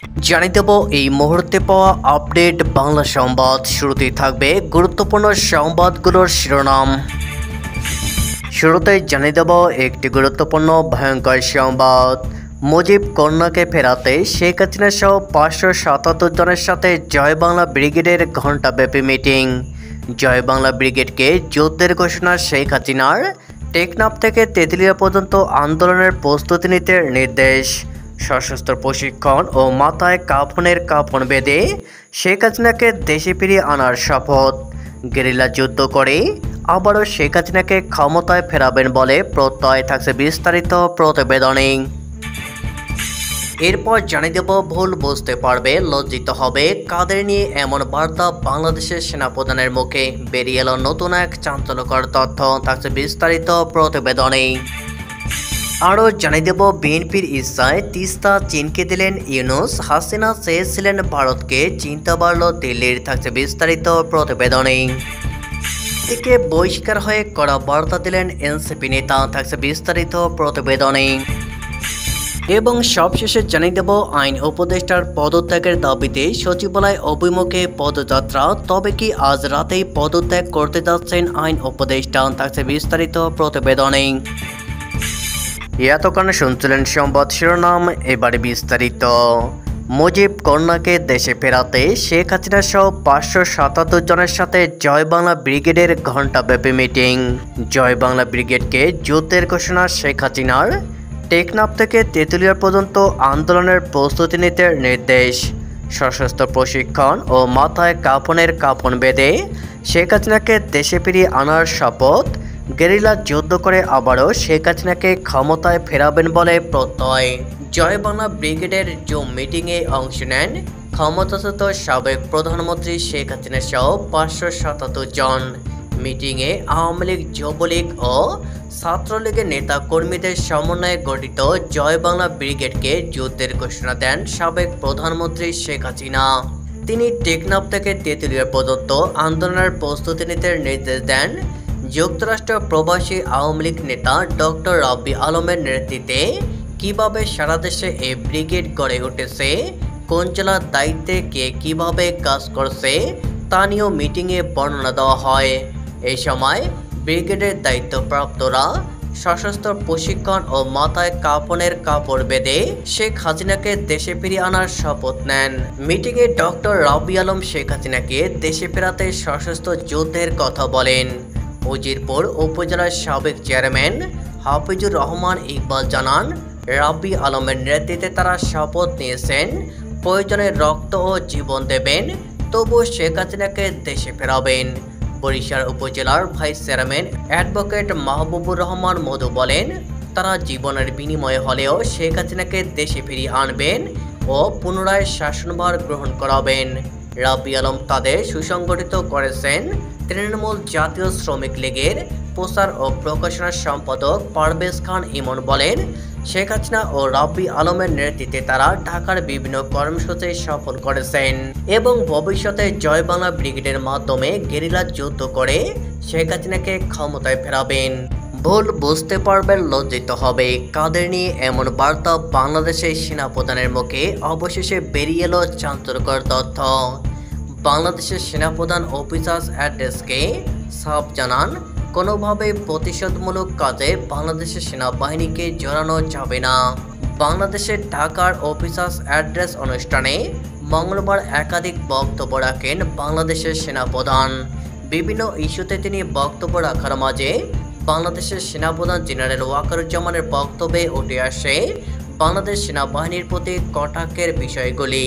জানিয়ে দেব এই মুহূর্তে পাওয়া আপডেট বাংলা সংবাদ। শুরুতেই থাকবে গুরুত্বপূর্ণ সংবাদগুলোর শিরোনাম। শুরুতেই জানিয়ে দেব একটি গুরুত্বপূর্ণ ভয়ঙ্কর সংবাদ। মুজিব কন্যাকে ফেরাতে শেখ হাসিনা সহ 577 জনের সাথে জয় বাংলা ব্রিগেডের ঘণ্টাব্যাপী মিটিং। জয় বাংলা ব্রিগেডকে যুদ্ধের ঘোষণা শেখ হাসিনার। টেকনাফ থেকে তেঁতুলিয়া পর্যন্ত আন্দোলনের প্রস্তুতি নিতে নির্দেশ। সশস্ত্র প্রশিক্ষণ ও মাথায় কাফন বেঁধে শেখ হাসিনাকে দেশে ফিরিয়ে আনার শপথ। গেরিলা যুদ্ধ করে আবারও শেখ হাসিনাকে ক্ষমতায় ফেরাবেন বলে প্রত্যয়, থাকছে বিস্তারিত প্রতিবেদনে। এরপর জানিয়ে দেব ভুল বুঝতে পারবে, লজ্জিত হবে, কাদের নিয়ে এমন বার্তা বাংলাদেশের সেনাপ্রধানের মুখে। বেরিয়ে এলো নতুন এক চাঞ্চল্যকর তথ্য, থাকছে বিস্তারিত প্রতিবেদনে। আরও জানিয়ে দেব বিএনপির ইচ্ছায় তিস্তা চীনকে দিলেন ইউনূস। হাসিনা চেয়েছিলেন ভারতকে, চিন্তা বাড়ল দিল্লির, থাকছে বিস্তারিত প্রতিবেদনে। এদিকে বহিষ্কার হয়ে কড়া বার্তা দিলেন এনসিপি নেতা, থাকছে বিস্তারিত প্রতিবেদনে। এবং সবশেষে জানিয়ে দেব আইন উপদেষ্টার পদত্যাগের দাবিতে সচিবালয় অভিমুখে পদযাত্রা। তবে কি আজ রাতেই পদত্যাগ করতে যাচ্ছেন আইন উপদেষ্টা, থাকছে বিস্তারিত প্রতিবেদনে। এতক্ষণ শুনছিলেন সংবাদ শিরোনাম, এবারে বিস্তারিত। মুজিব কন্যাকে দেশে ফেরাতে শেখ হাসিনা সহ 577 জনের সাথে জয় বাংলা ব্রিগেডের ঘণ্টাব্যাপী মিটিং। জয় বাংলা ব্রিগেডকে যুদ্ধের ঘোষণা শেখ হাসিনার। টেকনাফ থেকে তেঁতুলিয়া পর্যন্ত আন্দোলনের প্রস্তুতি নিতে নির্দেশ। সশস্ত্র প্রশিক্ষণ ও মাথায় কাফন বেঁধে শেখ হাসিনাকে দেশে ফিরিয়ে আনার শপথ। গেরিলা যুদ্ধ করে আবারও শেখ হাসিনাকে ক্ষমতায় ফেরাবেন বলে প্রত্যয়। জয় বাংলা ব্রিগেডের জুম মিটিংয়ে অংশ নেন ক্ষমতাচ্যুত সাবেক প্রধানমন্ত্রী শেখ হাসিনা সহ 577 জন। মিটিংয়ে আওয়ামী লীগ, যুবলীগ ও ছাত্রলীগের নেতা কর্মীদের সমন্বয়ে গঠিত জয় বাংলা ব্রিগেডকে যুদ্ধের ঘোষণা দেন সাবেক প্রধানমন্ত্রী শেখ হাসিনা। তিনি টেকনাফ থেকে তেঁতুলিয়া পর্যন্ত আন্দোলনের প্রস্তুতি নিতে নির্দেশ দেন। যুক্তরাষ্ট্র প্রবাসী আওয়ামী লীগ নেতা ডক্টর রাব্বি আলমের নেতৃত্বে কিভাবে সারা দেশে এই ব্রিগেড গড়ে উঠেছে, কোন জেলার দায়িত্বে কে কিভাবে কাজ করছে তা নিয়েও মিটিংয়ে বর্ণনা দেওয়া হয়। এই সময় ব্রিগেডের দায়িত্বপ্রাপ্তরা সশস্ত্র প্রশিক্ষণ ও মাথায় কাপড় বেঁধে শেখ হাসিনাকে দেশে ফিরিয়ে আনার শপথ নেন। মিটিংয়ে ডক্টর রাব্বি আলম শেখ হাসিনাকে দেশে ফেরাতে সশস্ত্র যুদ্ধের কথা বলেন। উজিরপুর উপজেলার সাবেক চেয়ারম্যান হাফিজুর রহমান ইকবাল জানান, রাব্বি আলমের নেতৃত্বে তারা শপথ নিয়েছেন প্রয়োজনে রক্ত ও জীবন দেবেন, তবু শেখ হাসিনাকে দেশে ফেরাবেন। বরিশাল উপজেলার vice chairman advocate Mahbubur Rahman Madhu বলেন, তারা জীবনের বিনিময়ে হলেও শেখ হাসিনাকে দেশে ফিরিয়ে আনবেন ও পুনরায় শাসনভার গ্রহণ করাবেন। রাব্বি আলম তাদের সুসংগঠিত করেছেন। তৃণমূল জাতীয় শ্রমিক লীগের প্রচার ও প্রকাশনা সম্পাদক পারভেজ খান ইমন বলেন, শেখ হাসিনা ও রাব্বি আলমের নেতৃত্বে তারা ঢাকার বিভিন্ন কর্মসূচি সফল করেছেন এবং ভবিষ্যতে জয় বাংলা ব্রিগেডের মাধ্যমে গেরিলা যুদ্ধ করে শেখ হাসিনাকে ক্ষমতায় ফেরাবেন। ভুল বুঝতে পারবেন, লজ্জিত হবে, কাদের নিয়ে এমন বার্তা বাংলাদেশের সেনাপ্রধানের মুখে। অবশেষে বেরিয়ে এলো চাঞ্চল্যকর তথ্য। বাংলাদেশের সেনাপ্রধান অফিসার্স অ্যাড্রেসকে সাফ জানান, কোনোভাবেই প্রতিশোধমূলক কাজে বাংলাদেশের সেনাবাহিনীকে জড়ানো যাবে না। বাংলাদেশের ঢাকার অফিসার্স অ্যাড্রেস অনুষ্ঠানে মঙ্গলবার একাধিক বক্তব্য রাখেন বাংলাদেশের সেনাপ্রধান। বিভিন্ন ইস্যুতে তিনি বক্তব্য রাখার মাঝে বাংলাদেশের সেনাপ্রধান জেনারেল ওয়াকারুজ্জামানের বক্তব্যে উঠে আসে বাংলাদেশ সেনাবাহিনীর প্রতি কটাক্ষের বিষয়গুলি।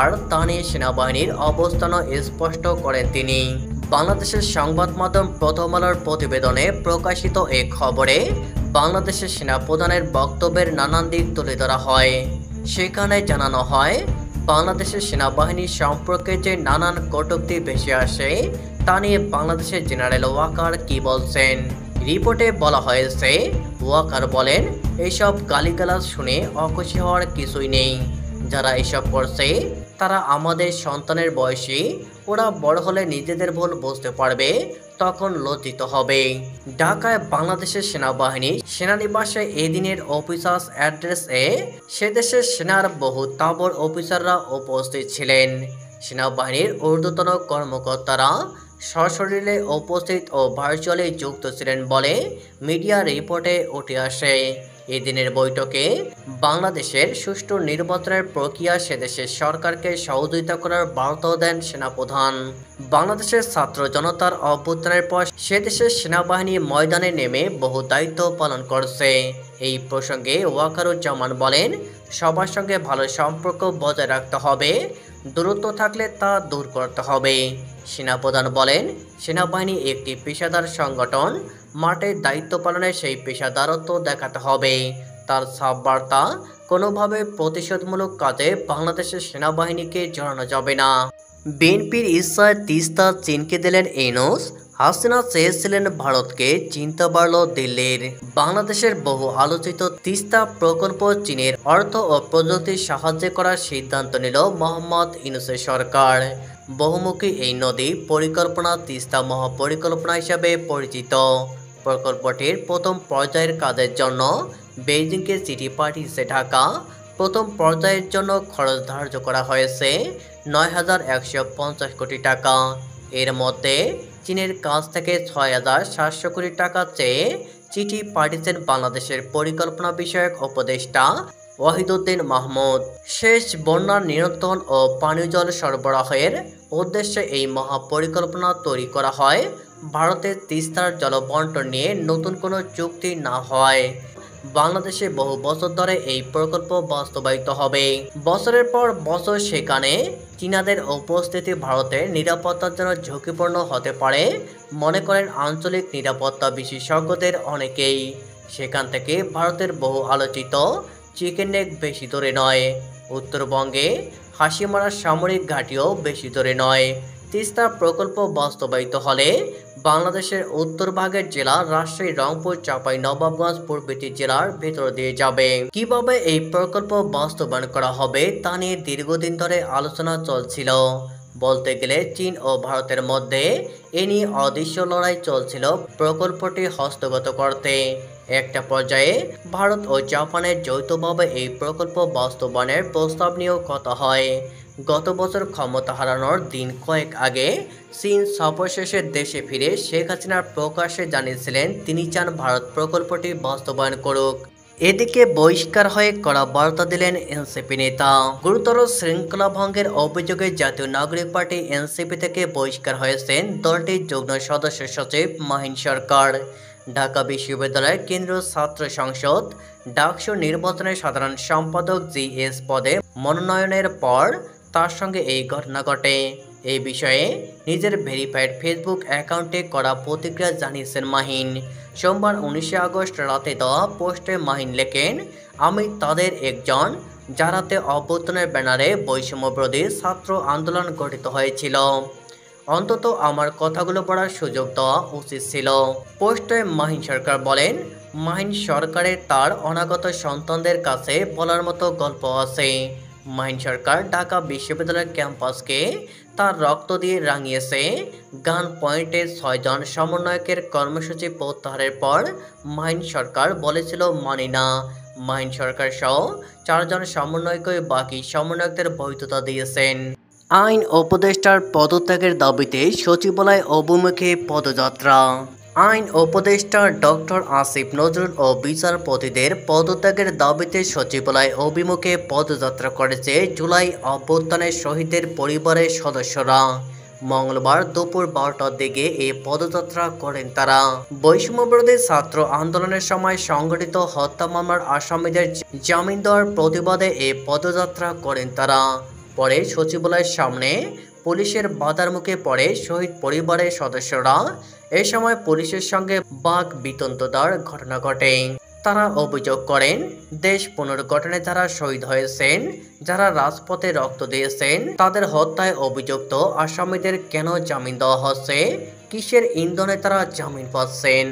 আর তা নিয়ে সেনাবাহিনীর অবস্থানও স্পষ্ট করেন তিনি। বাংলাদেশের সংবাদ মাধ্যম প্রথম আলোর প্রতিবেদনে প্রকাশিত এক খবরে বাংলাদেশের সেনাপ্রধানের বক্তব্যের নানান দিক তুলে ধরা হয়। সেখানে জানানো হয়, বাংলাদেশের সেনাবাহিনী সম্পর্কে যে নানান কটূক্তি ভেসে আসে তা নিয়ে বাংলাদেশের জেনারেল ওয়াকার কি বলছেন। রিপোর্টে বলা হয়েছে, ওয়াকার বলেন, এইসব গালিগালাজ শুনে অখুশি হওয়ার কিছুই নেই। যারা এসব করছে তারা আমাদের সন্তানের বয়সী, ওরা বড় হলে নিজেদের ভুল বুঝতে পারবে, তখন লজ্জিত হবে। ঢাকায় বাংলাদেশের সেনাবাহিনী সেনানিবাসে এদিনের অফিসার্স অ্যাড্রেসে সে দেশের সেনার বহু তাবর অফিসাররা উপস্থিত ছিলেন। সেনাবাহিনীর ঊর্ধ্বতন কর্মকর্তারা সশরীরে উপস্থিত ও ভার্চুয়ালি যুক্ত ছিলেন বলে মিডিয়া রিপোর্টে উঠে আসে। এদিনের বৈঠকে বাংলাদেশের সুষ্ঠু নির্বাচনের প্রক্রিয়া সেদেশের সরকারকে সহযোগিতা করার বার্তাও দেন সেনাপ্রধান। বাংলাদেশের ছাত্র জনতার অভ্যুত্থানের পর সেদেশের সেনাবাহিনী ময়দানে নেমে বহু দায়িত্ব পালন করছে। এই প্রসঙ্গে ওয়াকারুজ্জামান বলেন, সবার সঙ্গে ভালো সম্পর্ক বজায় রাখতে হবে, দূরত্ব থাকলে তা দূর করতে হবে। সেনাপ্রধান বলেন, সেনাবাহিনী একটি পেশাদার সংগঠন, মাঠে দায়িত্ব পালনে সেই পেশাদারত্ব দেখাতে হবে। তার সাব বার্তা, কোনোভাবে প্রতিশোধমূলক কাজে বাংলাদেশের সেনাবাহিনীকে জড়ানো যাবে না। বিএনপির ইচ্ছায় তিস্তা চীনকে দিলেন ইউনূস, হাসিনা চেয়েছিলেন ভারতকে, চিন্তা বাড়ল দিল্লির। বাংলাদেশের বহু আলোচিত তিস্তা প্রকল্প চীনের অর্থ ও প্রযুক্তির সাহায্যে করার সিদ্ধান্ত নিল মোহাম্মদ ইউনূসের সরকার। বহুমুখী এই নদী পরিকল্পনা তিস্তা মহাপরিকল্পনা হিসাবে পরিচিত। প্রকল্পটির প্রথম পর্যায়ের কাজের জন্য বেইজিংকে চিঠি পাঠিয়েছে ঢাকা। প্রথম পর্যায়ের জন্য খরচ ধার্য করা হয়েছে ৯,১৫০ কোটি টাকা। এর মধ্যে চীনের কাছ থেকে ৬,৭০০ কোটি টাকা চেয়ে চিঠি পাঠিয়েছেন বাংলাদেশের পরিকল্পনা বিষয়ক উপদেষ্টা ওয়াহিদুদ্দিন মাহমুদ। সেচ, বন্যার নিয়ন্ত্রণ ও পানীয় জল সরবরাহের উদ্দেশ্যে এই মহাপরিকল্পনা তৈরি করা হয়। ভারতের তিস্তার জলবন্টন নিয়ে নতুন কোনো চুক্তি না হয়। বাংলাদেশে বহু বছর ধরে এই প্রকল্প বাস্তবায়িত হবে। বছরের পর বছর সেখানে চীনাদের উপস্থিতি ভারতের নিরাপত্তার জন্য ঝুঁকিপূর্ণ হতে পারে মনে করেন আঞ্চলিক নিরাপত্তা বিশেষজ্ঞদের অনেকেই। সেখান থেকে ভারতের বহু আলোচিত চিকেন নেক বেশি দূরে নয়। উত্তরবঙ্গে হাসিমারা সামরিক ঘাঁটিও বেশি দূরে নয়। তিস্তা প্রকল্প বাস্তবায়িত হলে বাংলাদেশের উত্তর ভাগের জেলা রাজশাহী, রংপুর, চাঁপাইনবাবগঞ্জ প্রভৃতি জেলার ভেতর দিয়ে যাবে। কিভাবে এই প্রকল্প বাস্তবায়ন করা হবে তা নিয়ে দীর্ঘদিন ধরে আলোচনা চলছিল। বলতে গেলে চীন ও ভারতের মধ্যে এ নিয়ে অদৃশ্য লড়াই চলছিল প্রকল্পটি হস্তগত করতে। একটা পর্যায়ে ভারত ও জাপানের যৌথভাবে এই প্রকল্প বাস্তবায়নের প্রস্তাব নিয়েও কথা হয়। গত বছর ক্ষমতা হারানোর দিন কয়েক আগে চীন সফর শেষে দেশে ফিরে শেখ হাসিনা প্রকাশ্যে জানিয়েছিলেন তিনি চান ভারত প্রকল্পটি বাস্তবায়ন করুক। এদিকে বহিষ্কার হয়ে কড়া বার্তা দিলেন এনসিপি নেতা। গুরুতর শৃঙ্খলা ভঙ্গের অভিযোগে জাতীয় নাগরিক পার্টি এনসিপি থেকে বহিষ্কার হয়েছেন দলটির যুগ্ম সদস্য সচিব মাহিন সরকার। ঢাকা বিশ্ববিদ্যালয়ের কেন্দ্রীয় ছাত্র সংসদ ডাকসু নির্বাচনে সাধারণ সম্পাদক জিএস পদে মনোনয়নের পর তার সঙ্গে এই ঘটনা ঘটে। এই বিষয়ে নিজের ভেরিফাইড ফেসবুক অ্যাকাউন্টে করা প্রতিক্রিয়া জানিয়েছেন মাহিন। সোমবার ১৯ আগস্ট রাতে দেওয়া পোস্টে মাহিন লেখেন, আমি তাদের একজন যারাতে অভ্যুত্থানের ব্যানারে বৈষম্যবিরোধী ছাত্র আন্দোলন গঠিত হয়েছিল। অন্তত আমার কথাগুলো পড়ার সুযোগ দেওয়া উচিত ছিল। পোস্টে মাহিন সরকার বলেন, মাহিন সরকারের তার অনাগত সন্তানদের কাছে বলার মতো গল্প আছে। মাহিন সরকার ঢাকা বিশ্ববিদ্যালয়ের ক্যাম্পাসকে তার রক্ত দিয়ে রাঙিয়েছে। গান পয়েন্টে ৬ জন সমন্বয়কের কর্মসূচি প্রত্যাহারের পর মাহিন সরকার বলেছিল মানি না। মাহিন সরকার সহ ৪ জন সমন্বয়কই বাকি সমন্বয়কদের বৈধতা দিয়েছেন। আইন উপদেষ্টার পদত্যাগের দাবিতে সচিবালয় অভিমুখে পদযাত্রা। আইন উপদেষ্টা ডক্টর আসিফ নজরুল ও বিচারপতিদের পদত্যাগের দাবিতে সচিবালয় অভিমুখে পদযাত্রা করেছে জুলাই অভ্যুত্থানের শহীদদের পরিবারের সদস্যরা। মঙ্গলবার দুপুর ১২টার দিকে এই পদযাত্রা করেন তারা। বৈষম্যবিরোধী ছাত্র আন্দোলনের সময় সংগঠিত হত্যা মামলার আসামিদের জামিন দেওয়ার প্রতিবাদে এই পদযাত্রা করেন তারা। পরে সচিবালয়ের সামনে পুলিশের বাধার মুখে পড়ে শহীদ পরিবারের সদস্যরা। এ সময় পুলিশের সঙ্গে বাক বিতণ্ডার ঘটনা ঘটে। তারা অভিযোগ করেন, দেশ পুনর্গঠনে যারা শহীদ হয়েছেন, যারা রাজপথে রক্ত দিয়েছেন, তাদের হত্যায় অভিযুক্ত আসামিদের কেন জামিন দেওয়া হচ্ছে? কিসের ইন্ধনে তারা জামিন পাচ্ছেন?